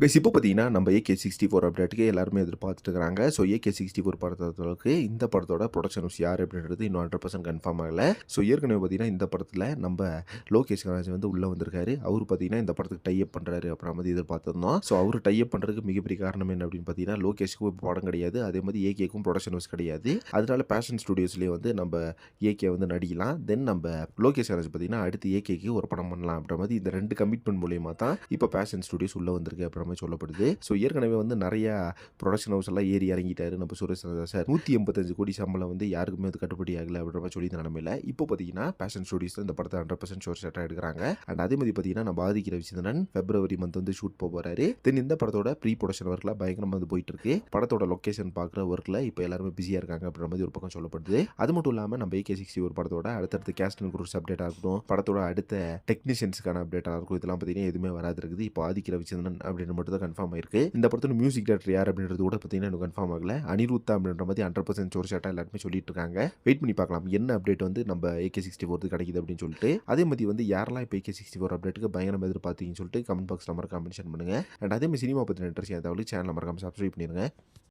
Guys இப்போ பார்த்தீங்கன்னா நம்ம AK64 அப்டேட்டுக்கு எல்லாருமே எதிர்பார்த்துட்டு இருக்காங்க. ஸோ AK64 படத்தளவுக்கு இந்த படத்தோட ப்ரொடக்ஷன் ஹவுஸ் யார் அப்படின்றது இன்னும் 100% கன்ஃபார்ம் ஆகல. ஸோ ஏற்கனவே பார்த்தீங்கன்னா இந்த படத்தில் நம்ம லோகேஷ் கனகராஜ் வந்து உள்ளே வந்திருக்காரு. அவர் பார்த்தீங்கன்னா இந்த படத்துக்கு டைப் பண்ணுறாரு அப்படின்ற மாதிரி எதிர்பார்த்துருந்தோம். ஸோ அவர் டைப் பண்ணுறதுக்கு மிகப்பெரிய காரணம் என்ன அப்படின்னு பார்த்தீங்கன்னா லோகேஷ்க்கும் இப்போ படம் கிடையாது, அதே மாதிரி ஏகேக்கும் ப்ரொடக்ஷன் ஹவுஸ் கிடையாது. அதனால பேஷன் ஸ்டுடியோஸ்லேயே வந்து நம்ம ஏகே வந்து நடிக்கலாம். தென் நம்ம லோகேஷ் கனகராஜ் பார்த்தீங்கன்னா அடுத்து ஏகேக்கு ஒரு படம் பண்ணலாம் அப்படின்ற மாதிரி இந்த ரெண்டு கமிட்மெண்ட் மூலியமாக தான் இப்போ பேஷன் ஸ்டுடியோஸ் உள்ளே வந்திருக்கு அப்படின்ற மாதிரி சொல்லப்படுது. ஸோ ஏற்கனவே வந்து நிறைய ப்ரொடக்ஷன் ஹவுஸ் எல்லாம் ஏறி இறங்கிட்டாரு நம்ம சுரேஷ் ராஜா சார். 185 கோடி சம்பளம் வந்து யாருக்குமே அது கட்டுப்படி ஆகலை அப்படின்ற மாதிரி சொல்லி நிலமையில இப்போ பார்த்தீங்கன்னா பேஷன் ஸ்டுடியோஸ் இந்த படத்தை 100% ஷோர் ஷாட்டாக எடுக்கிறாங்க. அண்ட் அதே மாதிரி பார்த்தீங்கன்னா நம்ம ஆதிக்க ரவிச்சந்திரன் பிப்ரவரி மந்த் வந்து ஷூட் போகிறாரு. தென் இந்த படத்தோட ப்ரீ ப்ரொடக்ஷன் ஒர்க்லாம் பயங்கரமாக வந்து போயிட்டு இருக்கு. படத்தோட லொக்கேஷன் பார்க்குற ஒர்க்கில் இப்போ எல்லாருமே பிஸியாக இருக்காங்க அப்படின்ற மாதிரி ஒரு பக்கம் சொல்லப்படுது. அது மட்டும் இல்லாமல் நம்ம AK64 படத்தோட அடுத்தடுத்து கேஸ்ட் அண்ட் குரூஸ் அப்டேட்டாக இருக்கட்டும், படத்தோட அடுத்த டெக்னீஷியன்ஸ்க்கான அப்டேட்டாக இருக்கும், இதெல்லாம் பார்த்தீங்கன்னா எதுவுமே வராது இருக்குது. இப்போ ஆதிக்க ரவிச்சந்திரன் அப்படின்னு மட்டும் தான் கன்ஃபார்ம் ஆயிருக்கு. இந்த படத்தோட மியூசிக் டைரக்டர் யார் அப்படின்றது கூட பார்த்தீங்கன்னா எனக்கு கன்ஃபார்ம் ஆகல. அனிருத்தா அப்படின்ற மாதிரி 100% ஷோர் ஷாட்டாக எல்லாருமே சொல்லிட்டு இருக்காங்க. வெயிட் பண்ணி பார்க்கலாம் என்ன அப்டேட் வந்து நம்ம AK64 கிடைக்குது அப்படின்னு சொல்லிட்டு. அதே மாதிரி வந்து யாரெல்லாம் இப்போ AK64 அப்டேட்டுக்கு பயங்கரமாக எதிர்பார்த்தீங்கன்னு சொல்லிட்டு கமெண்ட் பாக்ஸில் மறக்காம மென்ஷன் பண்ணுங்க. அண்ட் அதே மாதிரி சினிமா பற்றின இன்ட்ரெஸ்ட் தகவலுக்கு சேனல் மறக்காம சப்ஸ்கிரைப் பண்ணிடுங்க.